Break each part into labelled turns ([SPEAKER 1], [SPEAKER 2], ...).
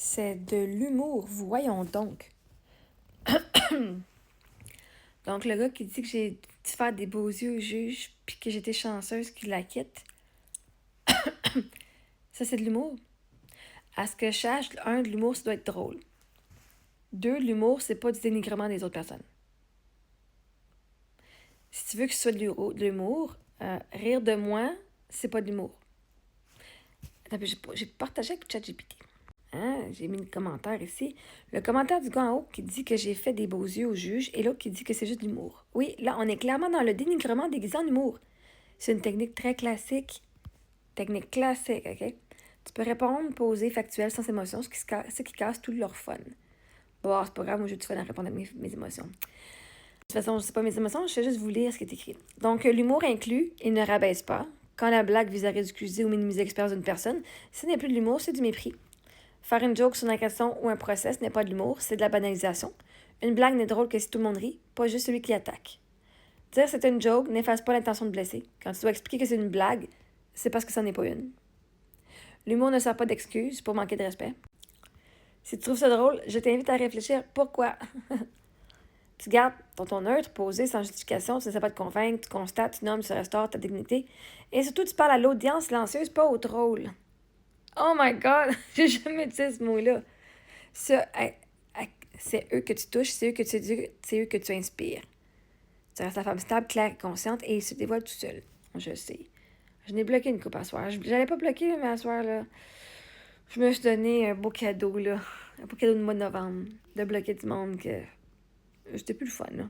[SPEAKER 1] C'est de l'humour, voyons donc. Donc, le gars qui dit que j'ai dû faire des beaux yeux au juge, puis que j'étais chanceuse qu'il la quitte, ça, c'est de l'humour. À ce que je sache, un, de l'humour, ça doit être drôle. Deux, l'humour, c'est pas du dénigrement des autres personnes. Si tu veux que ce soit de l'humour, rire de moi, c'est pas de l'humour. Attends, j'ai partagé avec ChatGPT. Hein? J'ai mis le commentaire ici. Le commentaire du gars en haut qui dit que j'ai fait des beaux yeux au juge et l'autre qui dit que c'est juste de l'humour. Oui, là, on est clairement dans le dénigrement déguisé en humour. C'est une technique très classique. Technique classique, OK? Tu peux répondre, poser, factuel, sans émotion, ce qui casse tout leur fun. Bon, c'est pas grave, moi, j'ai du fun à répondre à mes émotions. De toute façon, c'est pas mes émotions, je vais juste vous lire ce qui est écrit. Donc, l'humour inclut et ne rabaisse pas. Quand la blague vise à ridiculiser ou minimiser l'expérience d'une personne, ce n'est plus de l'humour, c'est du mépris. Faire une joke sur une agression ou un procès, ce n'est pas de l'humour, c'est de la banalisation. Une blague n'est drôle que si tout le monde rit, pas juste celui qui attaque. Dire c'est une joke n'efface pas l'intention de blesser. Quand tu dois expliquer que c'est une blague, c'est parce que ça n'est pas une. L'humour ne sert pas d'excuse pour manquer de respect. Si tu trouves ça drôle, je t'invite à réfléchir pourquoi. Tu gardes ton neutre, posé, sans justification, tu ne sais pas te convaincre, tu constates, tu nommes, tu restaures ta dignité. Et surtout, tu parles à l'audience silencieuse, pas au troll. Oh my God! J'ai jamais dit ce mot-là. Ça, c'est eux que tu touches, c'est eux que tu inspires. Tu restes la femme stable, claire et consciente et il se dévoile tout seul. Je sais. Je n'ai bloqué une coupe à soir. J'allais pas bloquer, mais à soir, là, je me suis donné un beau cadeau, là. Un beau cadeau de mois de novembre. De bloquer du monde que c'était plus le fun, là.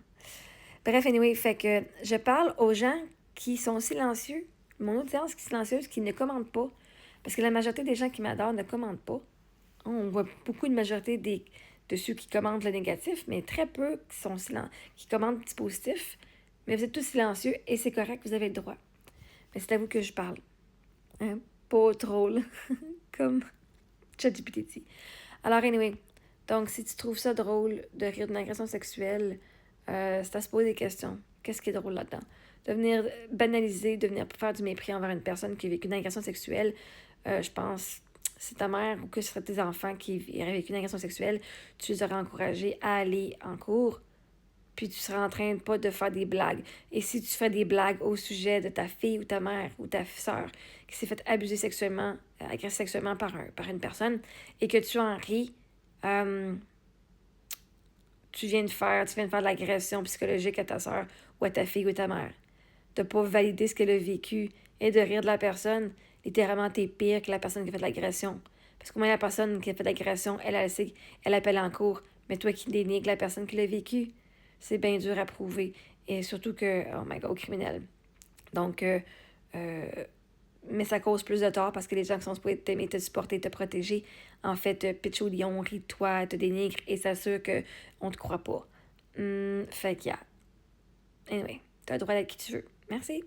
[SPEAKER 1] Bref, anyway, fait que je parle aux gens qui sont silencieux, mon audience qui est silencieuse, qui ne commande pas. Parce que la majorité des gens qui m'adorent ne commandent pas. On voit beaucoup de majorité de ceux qui commandent le négatif, mais très peu qui commandent du positif. Mais vous êtes tous silencieux et c'est correct, vous avez le droit. Mais c'est à vous que je parle. Hein? Pas trop, là. Comme ChatGPT dit. Alors, anyway, donc si tu trouves ça drôle de rire d'une agression sexuelle, c'est à se poser des questions. Qu'est-ce qui est drôle là-dedans? De venir banaliser, de venir faire du mépris envers une personne qui a vécu une agression sexuelle, je pense, si ta mère ou que ce serait tes enfants qui auraient vécu une agression sexuelle, tu les aurais encouragés à aller en cours, puis tu serais en train de pas de faire des blagues. Et si tu fais des blagues au sujet de ta fille ou ta mère ou ta sœur qui s'est fait abuser sexuellement, agresser sexuellement par une personne, et que tu en ris, tu viens de faire de l'agression psychologique à ta sœur ou à ta fille ou à ta mère. De pas valider ce qu'elle a vécu et de rire de la personne, littéralement, t'es pire que la personne qui a fait de l'agression. Parce que moi, la personne qui a fait de l'agression, elle sait, elle appelle en cours. Mais toi qui dénigres la personne qui l'a vécu, c'est bien dur à prouver. Et surtout que, oh my God, criminel. Donc, mais ça cause plus de tort parce que les gens qui sont supposés t'aimer, te supporter, te protéger, en fait, te pitchent au lion, rient de toi, te dénigrent et s'assurent qu'on te croit pas. Fait qu'il y a. Anyway, t'as le droit d'être qui tu veux. Merci.